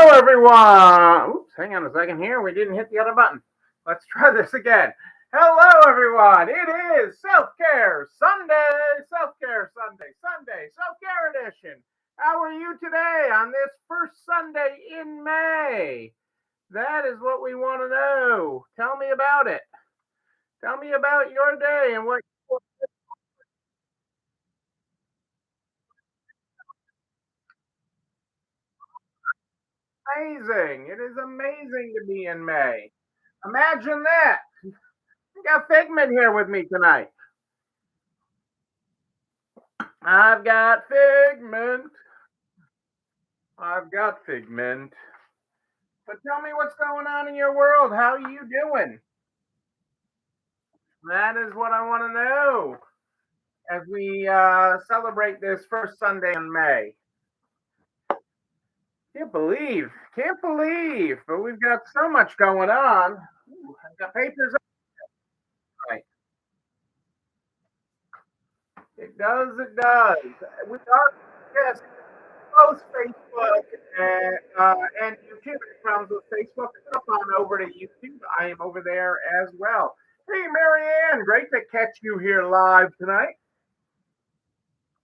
Hello, everyone. Oops, hang on a second here. We didn't hit the other button. Let's try this again. Hello, everyone. It is Self-Care Sunday, Self-Care Sunday, Self-Care Edition. How are you today on this first Sunday in May? That is what we want to know. Tell me about it. Tell me about your day and what amazing. It is amazing to be in May. Imagine that. I got Figment here with me tonight. I've got Figment. I've got Figment. But tell me what's going on in your world. How are you doing? That is what I want to know as we celebrate this first Sunday in May. Can't believe, but we've got so much going on. Ooh, I've got papers. Right. It does, it does. We are, yes, both Facebook and YouTube. It comes with Facebook. Come on over to YouTube. I am over there as well. Hey, Marianne, great to catch you here live tonight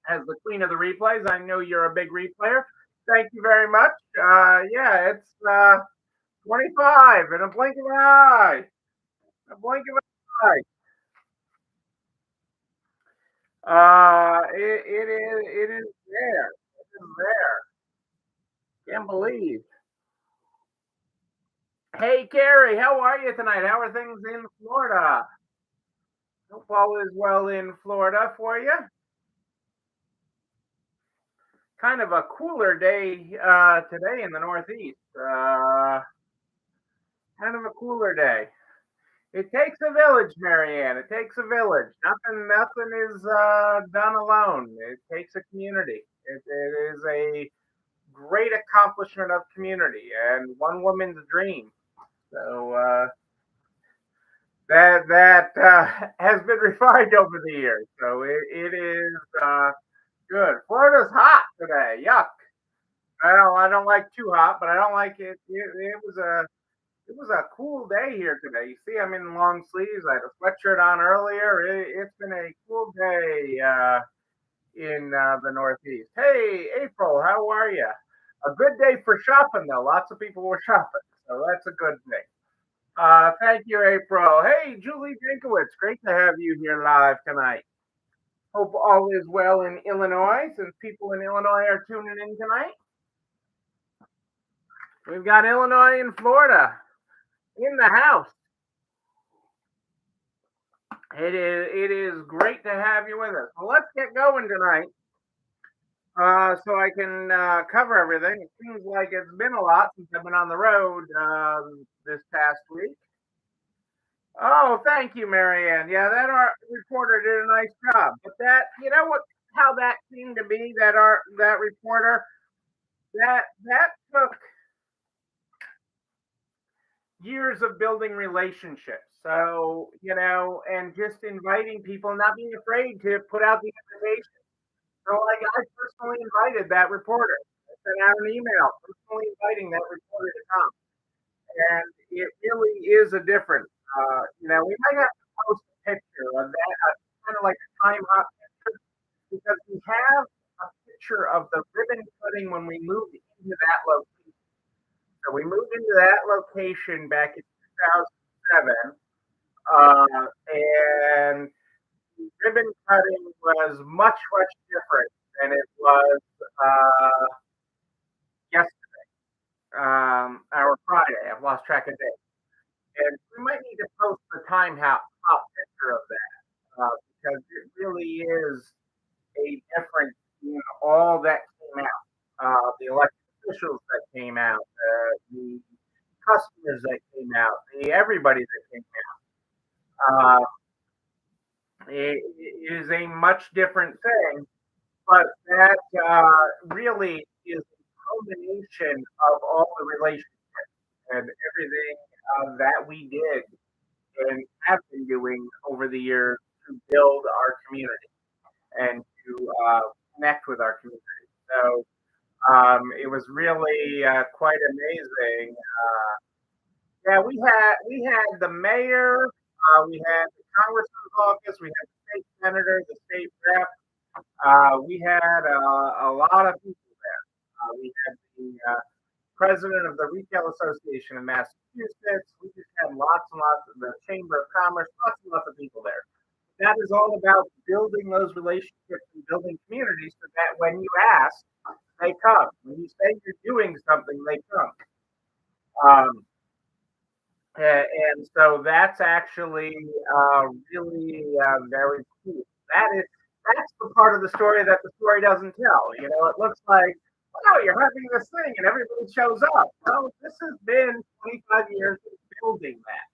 as the queen of the replays. I know you're a big replayer. Thank you very much. Yeah, it's 25 in a blink of an eye. A blink of an eye. It is there. It is there. Can't believe. Hey, Carrie, how are you tonight? How are things in Florida? Hope all is well in Florida for you. Kind of a cooler day today in the Northeast. Kind of a cooler day. It takes a village, Marianne. It takes a village. Nothing is done alone. It takes a community. It is a great accomplishment of community and one woman's dream. So that has been refined over the years. So it is good. Florida's hot today. Yuck. I don't like too hot, but I don't like it. It was a cool day here today. You see, I'm in long sleeves. I had a sweatshirt on earlier. It's been a cool day in the Northeast. Hey, April, how are you? A good day for shopping, though. Lots of people were shopping, so that's a good thing. Thank you, April. Hey, Julie Dinkowitz, great to have you here live tonight. Hope all is well in Illinois, since people in Illinois are tuning in tonight. We've got Illinois and Florida in the house. It is great to have you with us. Well, let's get going tonight, so I can cover everything. It seems like it's been a lot since I've been on the road this past week. Oh, thank you, Marianne. Yeah, that art reporter did a nice job. But that, you know what, how that seemed to be that reporter that took years of building relationships. So, and just inviting people, not being afraid to put out the invitation. So, like, I personally invited that reporter. I sent out an email personally inviting that reporter to come. And it really is a difference. We might have to post a picture of that, kind of like a time hop picture, because we have a picture of the ribbon cutting when we moved into that location. So we moved into that location back in 2007, and ribbon cutting was much, much different than it was yesterday, or Friday. I've lost track of days. And we might need to post the time hop picture of that because it really is a difference in all that came out. The elected officials that came out, the customers that came out, the everybody that came out. It is a much different thing, but that really is a culmination of all the relationships and everything that we did and have been doing over the years to build our community and to connect with our community. So It was really quite amazing. Yeah, we had the mayor, we had the congressman's office, we had the state senator, the state rep. We had a lot of people there. We had the president of the Retail Association of Massachusetts. We just had lots and lots of the Chamber of Commerce, lots and lots of people there. That is all about building those relationships and building communities so that when you ask, they come. When you say you're doing something, they come. Um, and so that's actually really very cool. That's the part of the story that the story doesn't tell. It looks like, wow, you're having this thing and everybody shows up. Well, this has been 25 years of building that.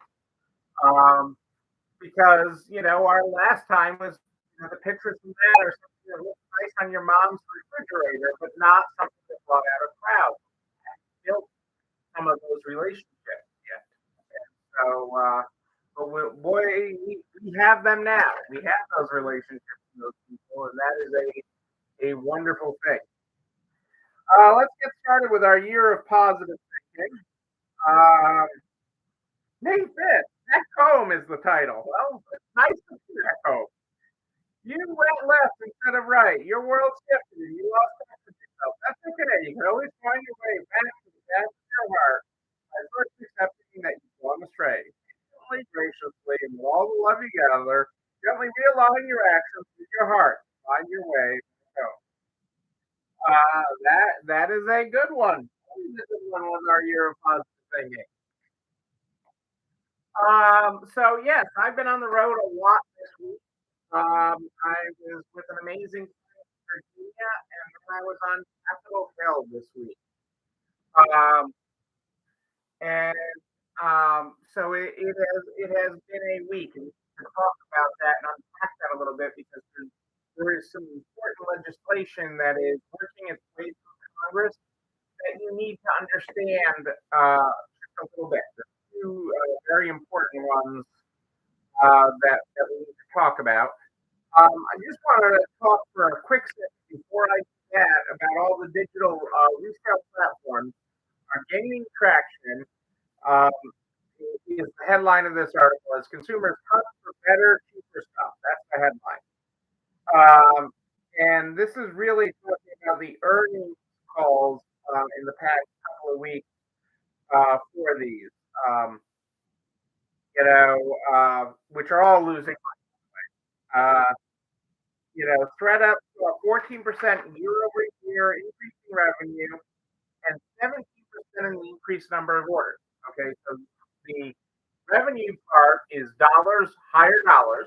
Because our last time was the pictures from that or something that looks nice on your mom's refrigerator, but not something that brought out a crowd. Built some of those relationships yet. So, but boy, we have them now. We have those relationships with those people, and that is a wonderful thing. Let's get started with our year of positive thinking. Uh, Nate Fitz, Back Home is the title. Well, it's nice to see Back Home. You went left instead of right. Your world shifted and you lost touch with yourself. That's okay. You can always find your way back to the depths of your heart by first accepting that you've gone astray. Gently, graciously, and with all the love you gather, gently realign your actions with your heart. Find your way home. That is a good one. Always a good one was our year of positive thinking. So yes, I've been on the road a lot this week. I was with an amazing friend in Virginia, and then I was on Capitol Hill this week. Um, and so it has been a week, and we can talk about that and unpack that a little bit because there is some important legislation that is working its way through Congress that you need to understand just a little bit. There are two very important ones that we need to talk about. I just wanted to talk for a quick second before I do that about all the digital resale platforms are gaining traction. Um, is the headline of this article is consumers hunt for better, cheaper stuff. That's the headline. And this is really talking about the earnings calls in the past couple of weeks for these, um, which are all losing. Uh, ThreadUp saw 14% year over year increase in revenue and 17% in the increased number of orders. Okay, so the revenue part is dollars, higher dollars,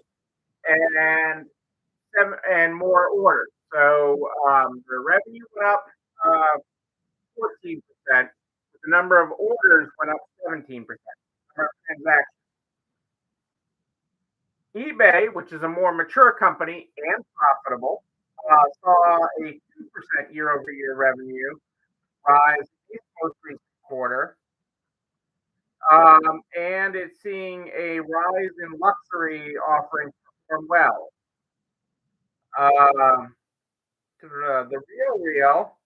and more orders. So the revenue went up 14%, but the number of orders went up 17%. Transactions. eBay, which is a more mature company and profitable, saw a 2% year over year revenue rise in its most recent quarter. And it's seeing a rise in luxury offerings perform well. Um, the Real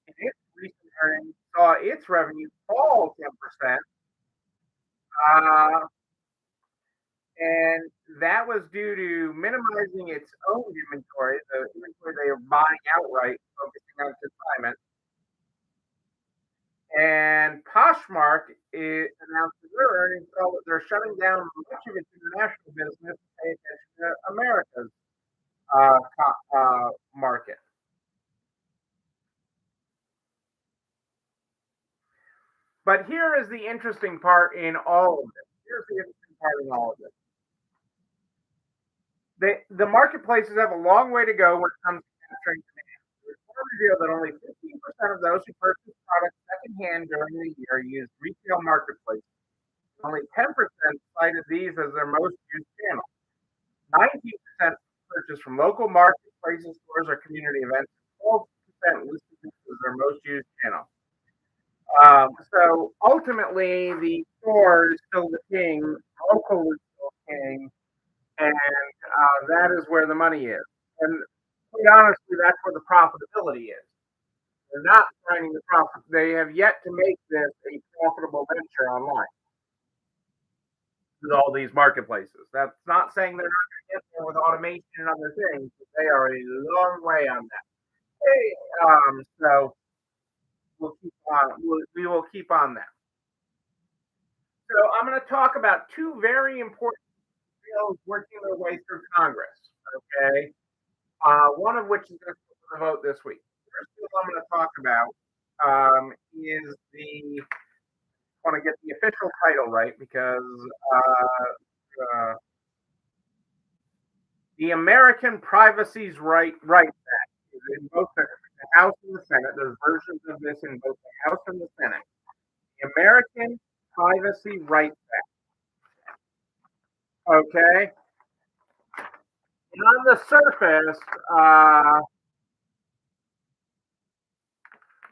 in its recent earnings saw its revenue fall 10%. Uh, and that was due to minimizing its own inventory, the inventory they are buying outright, focusing on consignment. And Poshmark announced in their earnings call that they're shutting down much of its international business to pay attention to America's market. But here is the interesting part in all of this. Here's the interesting part in all of this. The marketplaces have a long way to go when it comes to capturing demand. Reports reveal that only 15% of those who purchase products secondhand during the year use retail marketplaces. Only 10% cited these as their most used channel. 19% purchase from local marketplaces, stores, or community events. 12% listed this as their most used channel. So ultimately, the store is still the king, local is still king, and that is where the money is. And quite honestly, that's where the profitability is. They're not finding the profit. They have yet to make this a profitable venture online with all these marketplaces. That's not saying they're not going to get there with automation and other things, but they are a long way on that. Hey, so we'll keep on. We will keep on that. So I'm going to talk about two very important bills working their way through Congress. Okay, one of which is going to vote this week. The first bill I'm going to talk about is the. I want to get the official title right because the American Rights Act is in both the House and the Senate. There's versions of this in both the House and the Senate. The American Privacy Rights Act. Okay. And on the surface,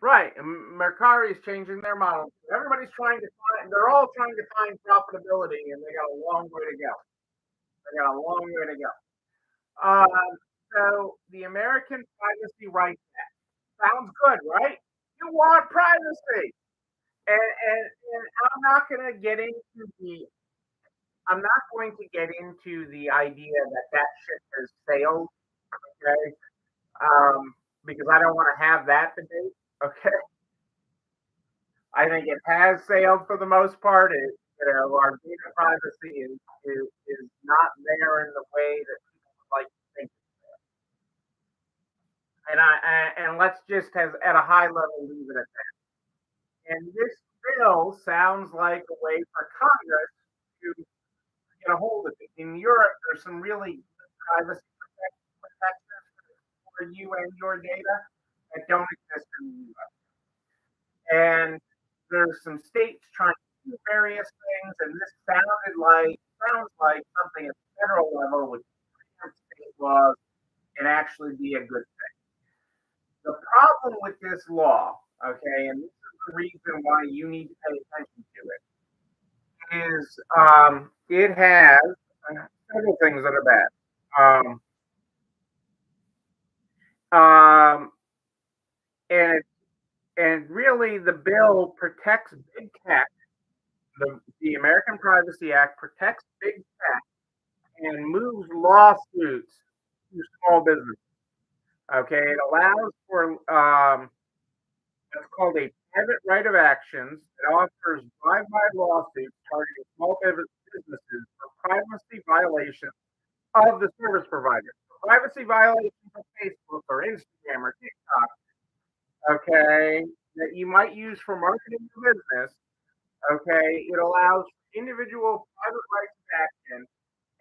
right, Mercari is changing their model. Everybody's trying to find, they're all trying to find profitability, and they got a long way to go. They got a long way to go. So the American Privacy Rights Act sounds good, right? You want privacy, and I'm not going to get into the idea that ship has sailed, okay? Because I don't want to have that debate, okay? I think it has sailed for the most part. Our data privacy is not there in the way that people would like to think. And let's just at a high level leave it at that. And this bill sounds like a way for Congress to get a hold of it. In Europe, there's some really privacy protections for you and your data that don't exist in the U.S. And there's some states trying to do various things, and this sounds like something at the federal level with state laws can actually be a good thing. The problem with this law, okay, and this is the reason why you need to pay attention to it, is it has several things that are bad. And really the bill protects big tech. The American Privacy Act protects big tech and moves lawsuits to small businesses. Okay, it allows for what's called a private right of actions. It offers drive-by lawsuits targeting small businesses for privacy violations of the service provider. Privacy violations of Facebook or Instagram or TikTok, okay, that you might use for marketing your business, okay, it allows individual private rights of action.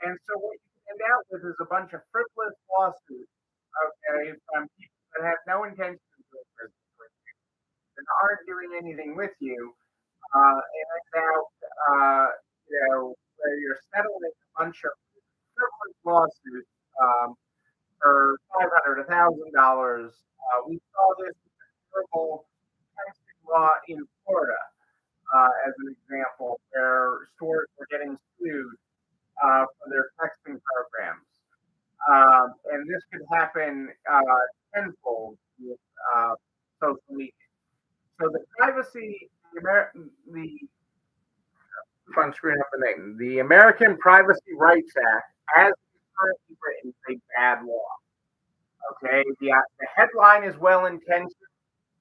And so what you end out with is a bunch of frivolous lawsuits, okay, from people that have no intention of doing business with you and aren't doing anything with you. And now, where you're settling a bunch of frivolous lawsuits for $500, $1,000. We saw this terrible texting law in Florida, as an example, where stores were getting sued for their texting programs. And this could happen tenfold with social media. So the privacy, I'm screwing up the name, the American Privacy Rights Act, as it's currently written, is a bad law. Okay, the headline is well intentioned,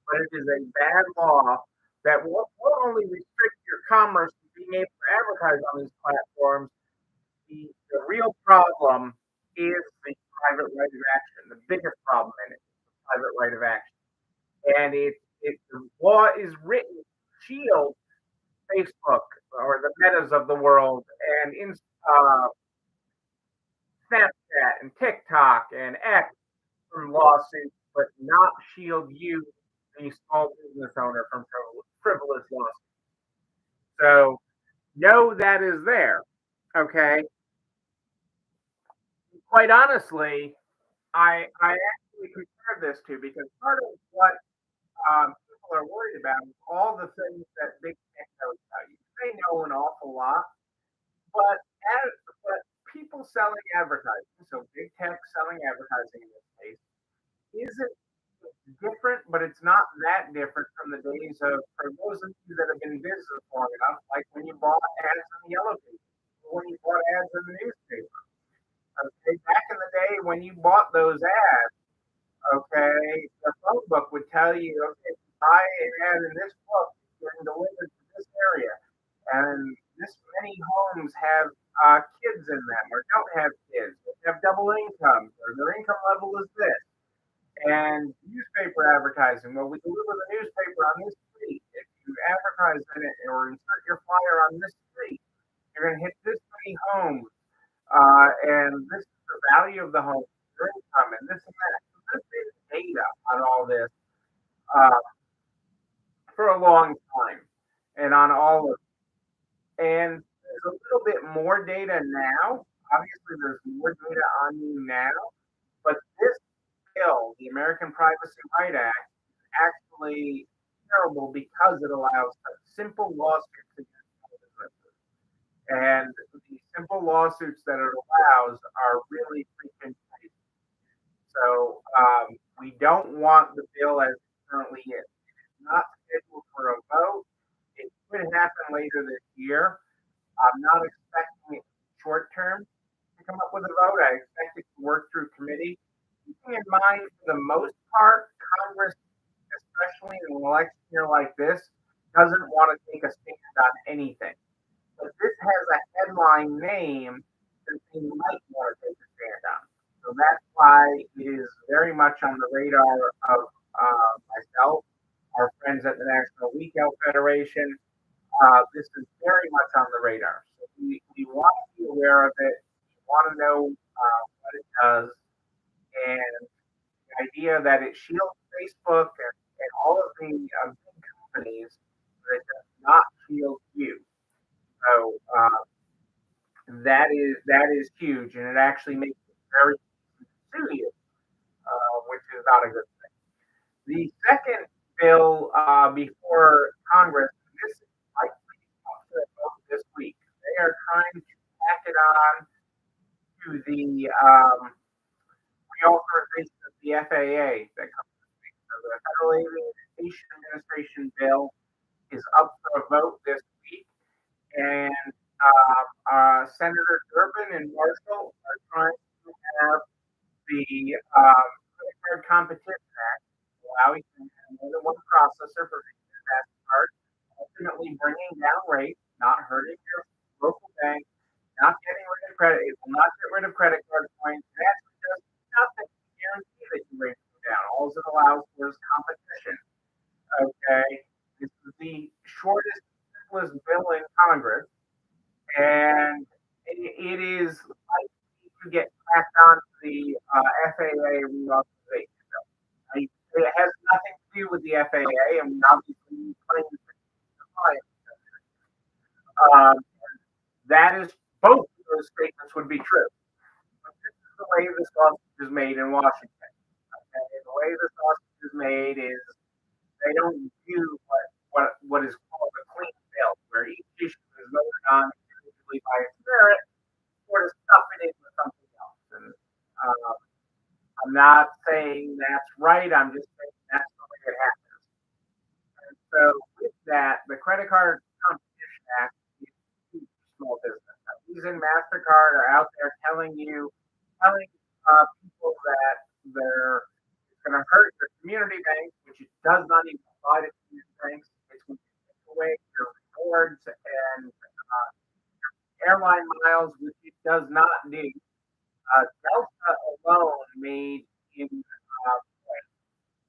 but it is a bad law that will only restrict your commerce from being able to advertise on these platforms. The real problem is the private right of action. The biggest problem in it is the private right of action. And the law is written to shield Facebook or the Metas of the world and Snapchat and TikTok and X from lawsuits, but not shield you, the small business owner, from frivolous lawsuits. So know that is there. Okay. Quite honestly, I actually compare this to, because part of what people are worried about is all the things that big tech knows about you. They know an awful lot, but but people selling advertising, so big tech selling advertising in this case, isn't different, but it's not that different from the days of, for those of you that have been in business long enough, like when you bought ads in the yellow pages, or when you bought ads in the newspaper. Okay, back in the day when you bought those ads, okay, the phone book would tell you, okay, if you buy an ad in this book, you're delivered to this area, and this many homes have kids in them, or don't have kids, or have double incomes, or their income level is this. And newspaper advertising, well, we deliver the newspaper on this street. If you advertise in it or insert your flyer on this street, you're going to hit this many homes, and this is the value of the home, your income, and this and that. So there's been data on all this uh, for a long time, and on all of it. And there's a little bit more data now. Obviously, there's more data on you now, but this bill, the American Privacy Right Act, is actually terrible because it allows simple lawsuits against small businesses. And the simple lawsuits that it allows are really freaking crazy. So we don't want the bill as it currently is. It's not scheduled for a vote. It could happen later this year. I'm not expecting it short term to come up with a vote. I expect it to work through committee. Keeping in mind, for the most part, Congress, especially in an election year like this, doesn't want to take a stand on anything. But this has a headline name that they might want to take a stand on. So that's why it is very much on the radar of myself, our friends at the National Weak Out Federation. This is very much on the radar. So we want to be aware of it. We want to know what it does. And the idea that it shields Facebook and all of the big companies, but it does not shield you. So that is huge, and it actually makes it very serious, which is not a good thing. The second bill before Congress, this is likely up for a vote this week. They are trying to tack it on to the reauthorization of the FAA that comes this week. So the Federal Aviation Administration bill is up for a vote this week, and Senator Durbin and Marshall are trying to have the Credit Card Competition Act, allowing more than one processor for Visa and MasterCard, ultimately bringing down rates, not hurting your local bank, not getting rid of credit. It will not get rid of credit card points. It actually does nothing to guarantee that you rate them down. All it allows for is competition. Okay, this is the shortest, simplest bill in Congress, and it is likely to get passed on to the FAA reauthorization bill. It has nothing to do with the FAA, and we obviously claim to comply. Um, that is both of those statements would be true. But this is the way the sausage is made in Washington. Okay? The way the sausage is made is they don't do what is called a clean bill, where each issue is voted on individually by its merit, sort of stuff it in with something else. And I'm not saying that's right. I'm just saying that's the way it happens. And so with that, the Credit Card Competition Act is huge for small business. Now, Visa and MasterCard are out there telling people that it's going to hurt your community banks, which it does not even apply to community banks. It's going to take away your rewards and airline miles, which it does not do. Delta alone made in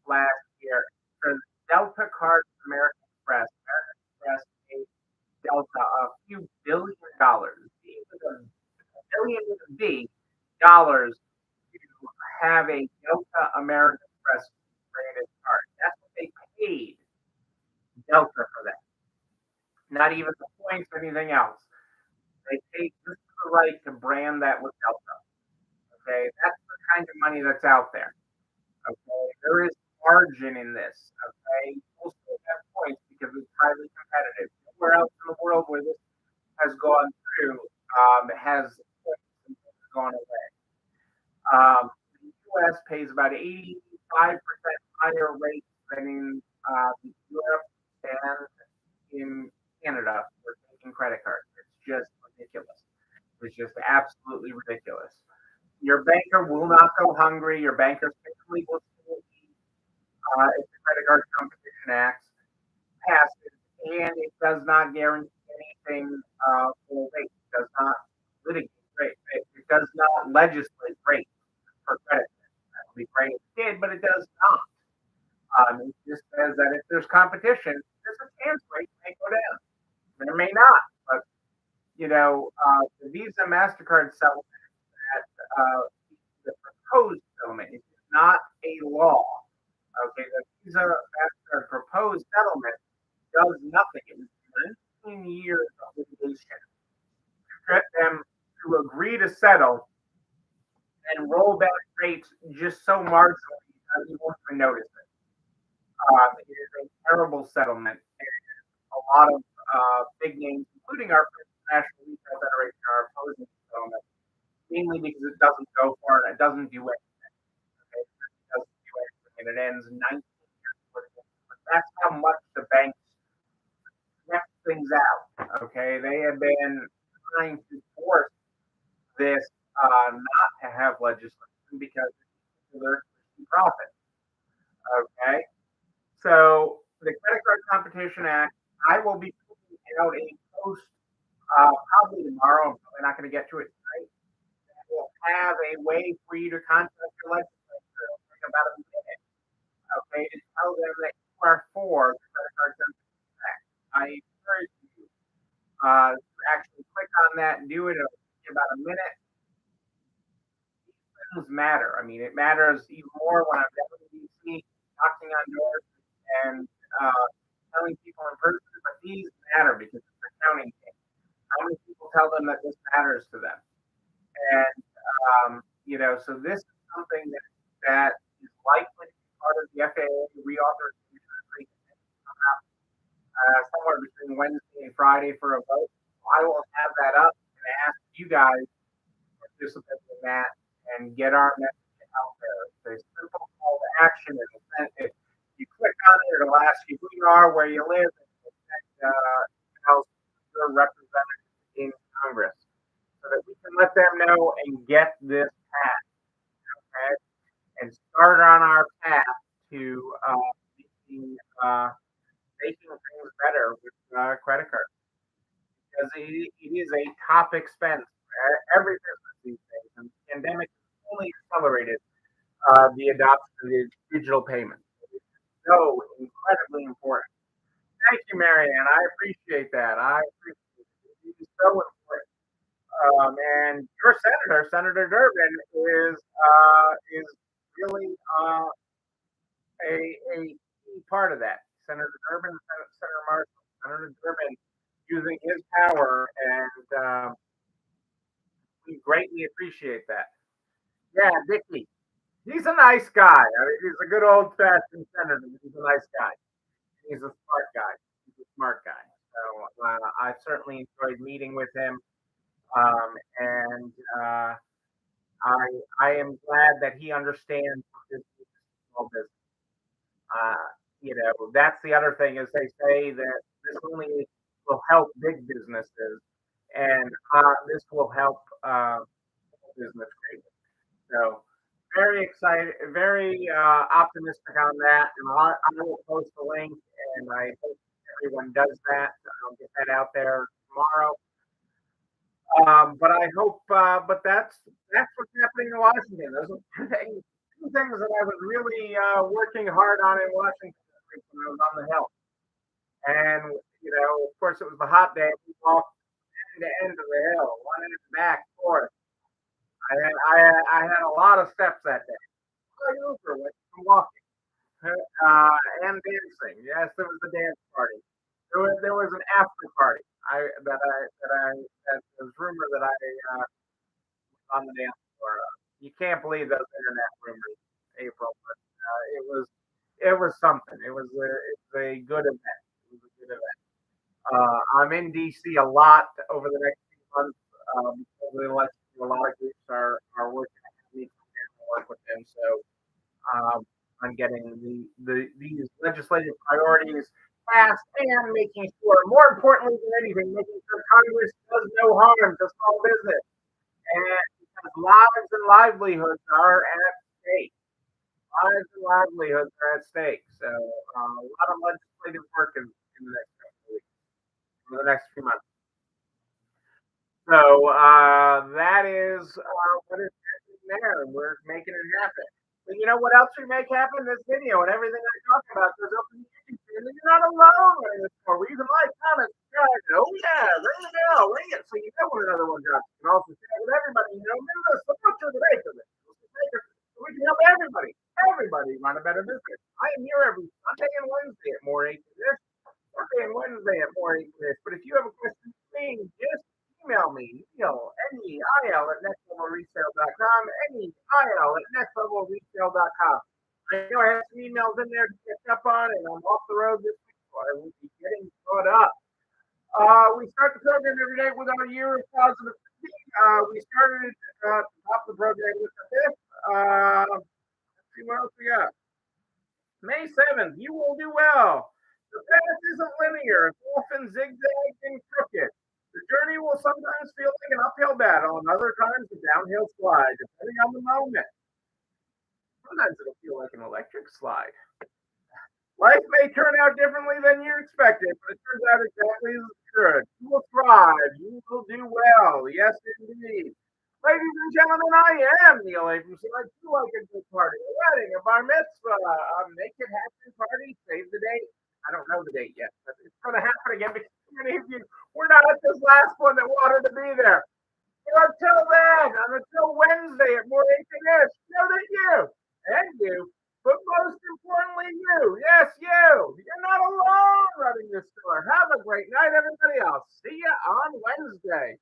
last year for Delta Card American Express paid Delta a few $billion, even a billion with a B dollars to have a Delta American Express branded card. That's what they paid Delta for that. Not even the points or anything else. They paid just for the right to brand that with Delta. Okay, that's the kind of money that's out there. Okay, there is margin in this. Okay, we'll still have points because it's highly competitive. Nowhere else in the world where this has gone through has points gone away. The U.S. pays about 85% higher rates than in Europe and in Canada for taking credit cards. It's just ridiculous. It's just absolutely ridiculous. Your banker will not go hungry. Your banker typically will still eat if the Credit Card Competition Act passes, and it does not guarantee anything for rates. It does not litigate rates. It does not legislate rates for credit. That would be great if it did, but it does not. It just says that if there's competition, there's a chance rates may go down. There may not, but the Visa Mastercard settlement that the proposed settlement is not a law. Okay, the Visa Mastercard proposed settlement does nothing. It was 19 years of litigation to get them to agree to settle and roll back rates just so marginally that you won't even notice it. It is a terrible settlement, and a lot of big names, including our National Retail Federation, are opposing the settlement, mainly because it doesn't go far and it doesn't do anything. Okay? It doesn't do anything, and it ends 19 years of litigation. But that's how much the banks kept things out. Okay, they have been trying to force this not to have legislation because it's their profit. Okay, so the Credit Card Competition Act, I will be putting out a post probably tomorrow. I'm probably not going to get to it tonight. We'll have a way for you to contact your legislature. It'll take about a minute, okay, to tell them that you are for the Credit Card Competition Act. I encourage you to actually click on that and do it. It'll take you about a minute. These things matter. I mean, it matters even more when I'm down in DC knocking on doors and telling people in person, but these matter because it's a counting game. How many people tell them that this matters to them? And so this is something that is likely to be part of the FAA reauthorization agreement somewhere between Wednesday and Friday for a vote. I will have that up and ask you guys to participate in that and get our message out there. It's a simple call to action. If you click on it, it'll ask you who you are, where you live, and how you're represented in Congress, so that we can let them know and get this passed, okay, and start on our path to making, making things better with credit cards, because it is a top expense for every business these days, and the pandemic has only accelerated the adoption of the digital payments. It's so incredibly important. Thank you, Marianne. I appreciate that. I appreciate it. It is so important. And your senator, Senator Durbin, is really a key part of that. Senator Durbin, Senator Marshall, Senator Durbin, using his power, and we greatly appreciate that. Yeah, Dickey, he's a nice guy. I mean, he's a good old fashioned senator. He's a nice guy. He's a smart guy. He's a smart guy. So I certainly enjoyed meeting with him, and I am glad that he understands this small business. That's the other thing is they say that this only will help big businesses, and this will help business greatly. So very excited, very optimistic on that, and I will post the link, and I hope everyone does that. I'll get that out there tomorrow. But I hope, but that's what's happening in Washington. Those are two things that I was really working hard on in Washington when I was on the Hill. And of course, it was the hot day. We walked end to end of the hill, one end back, forth. I had a lot of steps that day. Over with some walking and dancing. Yes, there was a dance party. There was an after party. That was rumored that I was on the dance floor. You can't believe those internet rumors, April, but it was something. It's a good event. It was a good event. I'm in DC a lot over the next few months because of the election. A lot of groups are working with me to work with them. So on getting these legislative priorities passed and making sure, more importantly than anything, making sure Congress does no harm to small business. And because lives and livelihoods are at stake. Lives and livelihoods are at stake. So a lot of legislative work in the next couple of weeks, in the next few months. So that is what is happening there. We're making it happen. But you know what else we make happen? This video and everything I talk about goes up in the YouTube channel. You're not alone in this for. Reason like, comment, subscribe. Oh yeah, ring the bell, ring it so you know when another one drops. You can also share with everybody. You know, remember this. Look what you're the make of it. So we can help everybody run a better business. I am here every Sunday and Wednesday at more 8 to this. Sunday and Wednesday at more 8 to this. But if you have a question for me, just email me, Neil, Neil at nextlevelresale.com, Neil at nextlevelresale.com. I know I have some emails in there to catch up on, and I'm off the road this week, so I will be getting caught up. We start the program every day with our year of positive thinking. We started at the top of the program with the fifth. Let's see what else we got. May 7th, you will do well. The path isn't linear, it's often zigzagged and crooked. The journey will sometimes feel like an uphill battle, and other times a downhill slide, depending on the moment. Sometimes it'll feel like an electric slide. Life may turn out differently than you expected, but it turns out exactly as it should. You will thrive. You will do well. Yes, indeed. Ladies and gentlemen, I am Neil Abramson. I do like a good party, a wedding, a bar mitzvah, a make it happen party. Save the date. I don't know the date yet, but it's going to happen again because many of you were not at this last one that wanted to be there. And until then, and until Wednesday at more 8 to this, know that you and you, but most importantly, you, yes, you're not alone running this store. Have a great night, everybody. I'll see you on Wednesday.